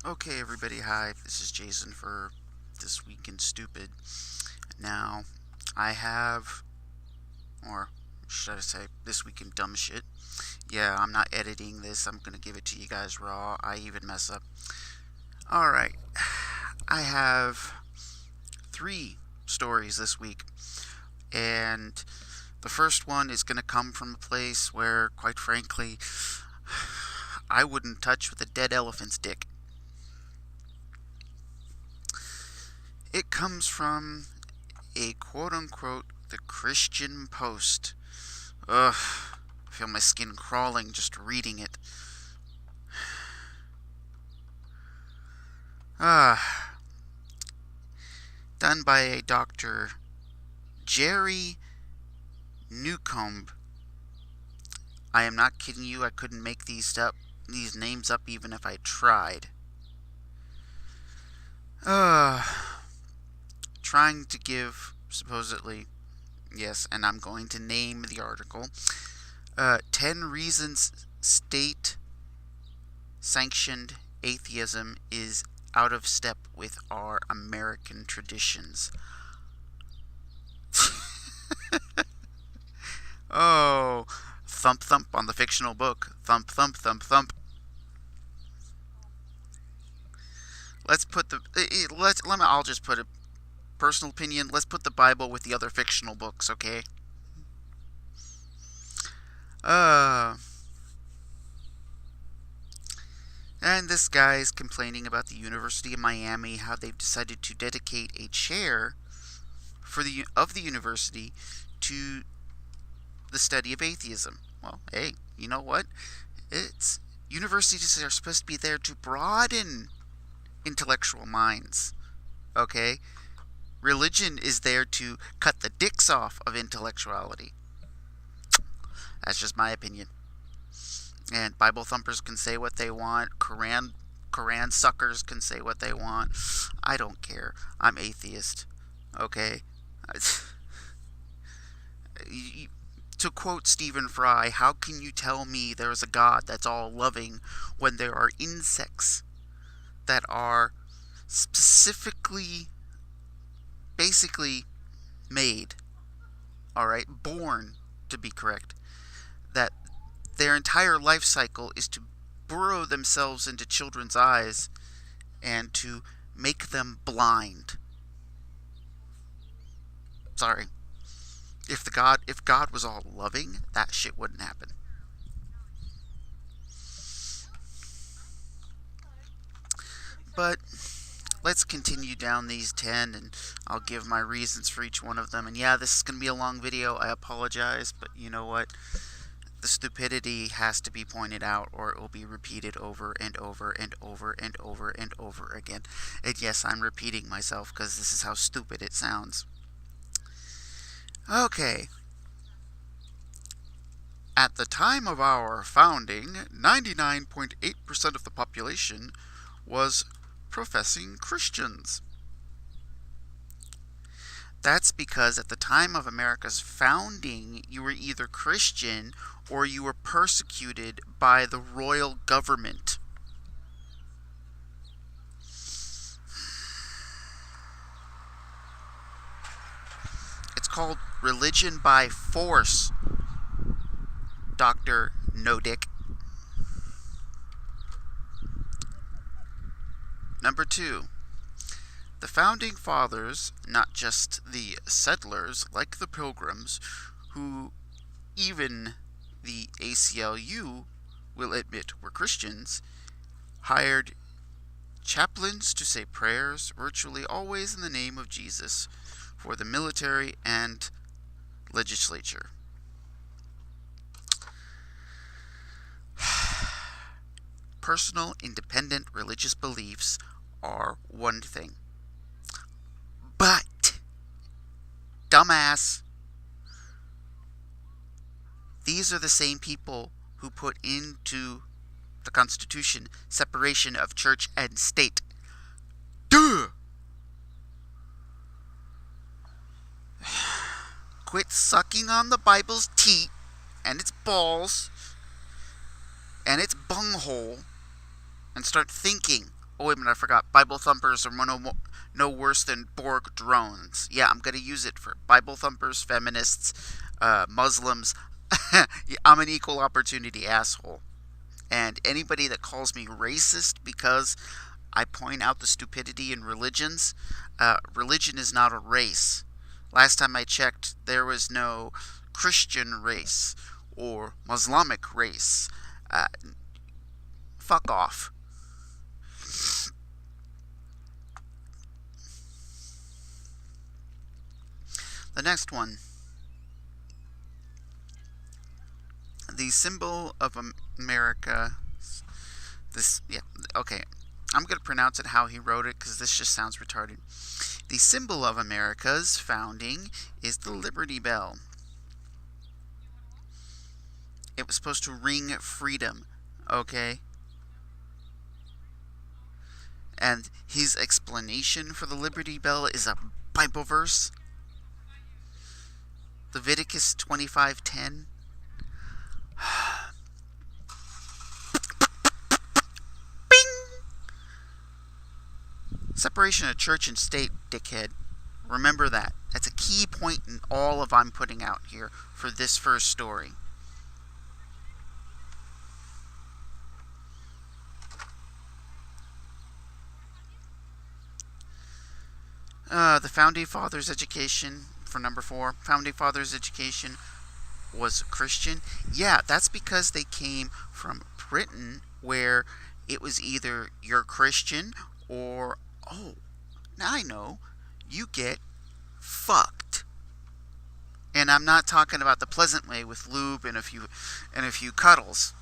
Okay, everybody, hi. This is Jason for This Week in Stupid. Now, I have, or should I say, This Week in Dumbshit. Yeah, I'm not editing this. I'm gonna give it to you guys raw. I even mess up. Alright, I have three stories this week, and the first one is gonna come from a place where, quite frankly, I wouldn't touch with a dead elephant's dick. It comes from a quote unquote the Christian Post. Ugh, I feel my skin crawling just reading it. Ah, done by a Dr. Jerry Newcomb. I am not kidding you, I couldn't make these names up even if I tried. Trying to give supposedly, yes, and I'm going to name the article, 10 reasons state sanctioned atheism is out of step with our American traditions. Oh, thump thump on the fictional book. Thump thump thump thump. Let's put the I'll just put a personal opinion. Let's put the Bible with the other fictional books, okay? Uh and this guy's complaining about the University of Miami, how they've decided to dedicate a chair of the university to the study of atheism. Well, hey, you know what? It's universities are supposed to be there to broaden intellectual minds. Okay? Religion is there to cut the dicks off of intellectuality. That's just my opinion. And Bible thumpers can say what they want. Quran suckers can say what they want. I don't care. I'm atheist. Okay? To quote Stephen Fry, how can you tell me there's a God that's all loving when there are insects that are specifically, basically made, alright, born to be correct, that their entire life cycle is to burrow themselves into children's eyes and to make them blind? Sorry. If God was all loving, that shit wouldn't happen. But let's continue down these 10 and I'll give my reasons for each one of them. And yeah, this is going to be a long video. I apologize, but you know what? The stupidity has to be pointed out or it will be repeated over and over and over and over and over again. And yes, I'm repeating myself because this is how stupid it sounds. Okay. At the time of our founding, 99.8% of the population was professing Christians. That's because at the time of America's founding, you were either Christian or you were persecuted by the royal government. It's called religion by force, Dr. No Dick. Number 2. The founding fathers, not just the settlers like the Pilgrims, who even the ACLU will admit were Christians, hired chaplains to say prayers virtually always in the name of Jesus for the military and legislature. Personal, independent religious beliefs are one thing. But, dumbass, these are the same people who put into the Constitution separation of church and state. Duh! Quit sucking on the Bible's teat and its balls and its bunghole and start thinking. Oh, wait a minute, I forgot. Bible thumpers are no worse than Borg drones. Yeah, I'm going to use it for Bible thumpers, feminists, Muslims. I'm an equal opportunity asshole. And anybody that calls me racist because I point out the stupidity in religions, religion is not a race. Last time I checked, there was no Christian race or Muslimic race. Uh, Fuck off. The next one. The symbol of America. This, yeah, okay. I'm going to pronounce it how he wrote it because this just sounds retarded. The symbol of America's founding is the Liberty Bell. It was supposed to ring freedom, okay? And his explanation for the Liberty Bell is a Bible verse. Leviticus 25:10. Bing! Separation of church and state, dickhead. Remember that. That's a key point in all of I'm putting out here for this first story. The Founding Fathers' education, for number 4, Founding Fathers' education was Christian. Yeah, that's because they came from Britain, where it was either you're Christian or, oh, now I know, you get fucked. And I'm not talking about the pleasant way with lube and a few cuddles.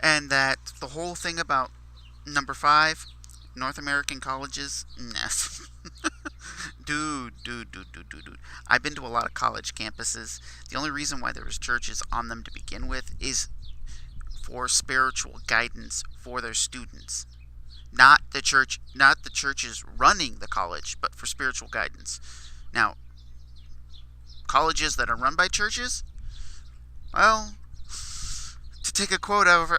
And that the whole thing about number 5, North American colleges, nah. Dude. I've been to a lot of college campuses. The only reason why there was churches on them to begin with is for spiritual guidance for their students. Not the churches running the college, but for spiritual guidance. Now, colleges that are run by churches, well, to take a quote off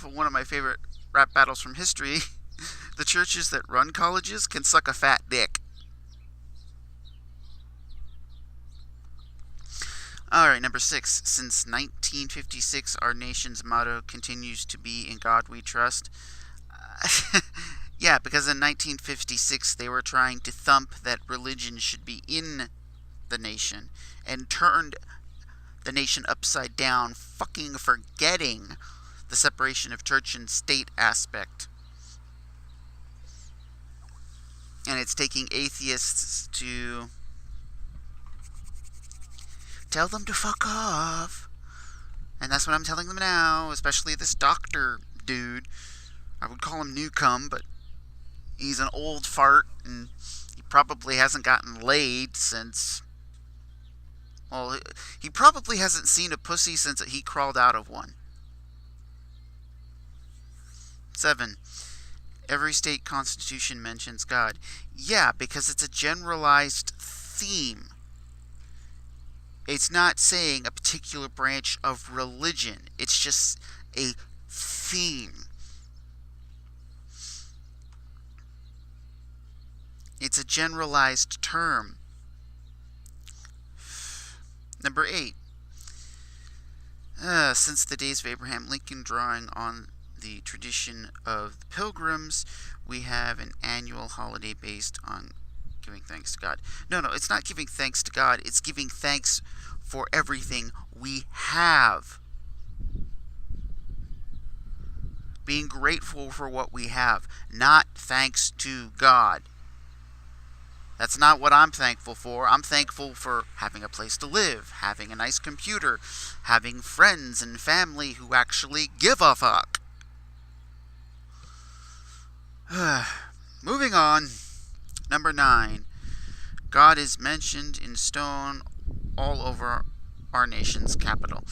of one of my favorite rap battles from history, the churches that run colleges can suck a fat dick. Alright, number 6. Since 1956, our nation's motto continues to be "In God We Trust." Yeah, because in 1956 they were trying to thump that religion should be in the nation and turned the nation upside down, fucking forgetting the separation of church and state aspect. And it's taking atheists to tell them to fuck off. And that's what I'm telling them now, especially this doctor dude. I would call him Newcomb, but he's an old fart, and he probably hasn't gotten laid since... Well, he probably hasn't seen a pussy since he crawled out of one. 7. Every state constitution mentions God. Yeah, because it's a generalized theme. It's not saying a particular branch of religion. It's just a theme. It's a generalized term. Number 8. Since the days of Abraham Lincoln, drawing on the tradition of the Pilgrims, we have an annual holiday based on giving thanks to God. No, it's not giving thanks to God. It's giving thanks for everything we have. Being grateful for what we have, not thanks to God. That's not what I'm thankful for. I'm thankful for having a place to live, having a nice computer, having friends and family who actually give a fuck. Moving on. Number 9. God is mentioned in stone all over our nation's capital.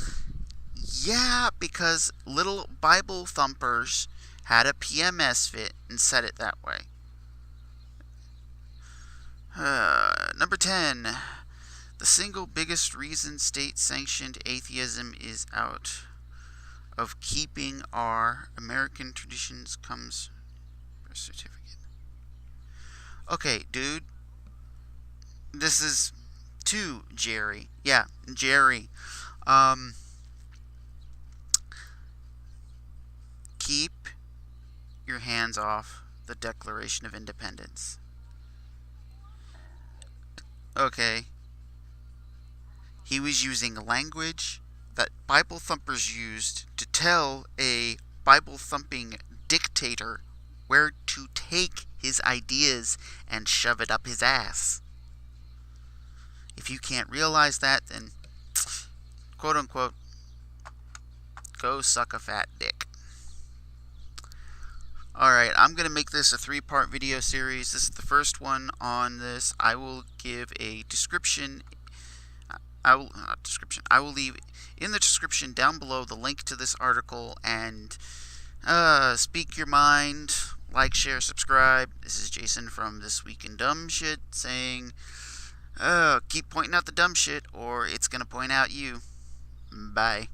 Yeah, because little Bible thumpers had a PMS fit and said it that way. Number 10. The single biggest reason state-sanctioned atheism is out of keeping our American traditions comes birth certificate. Okay, dude. This is to Jerry. Yeah, Jerry. Keep your hands off the Declaration of Independence. Okay. He was using language that Bible thumpers used to tell a Bible thumping dictator where to take his ideas and shove it up his ass. If you can't realize that, then, quote unquote, go suck a fat dick. Alright, I'm going to make this a 3-part video series. This is the first one on this. I will give a description. I will leave in the description down below the link to this article, and speak your mind, like, share, subscribe. This is Jason from This Week in Dumbshit saying, keep pointing out the dumb shit or it's going to point out you. Bye.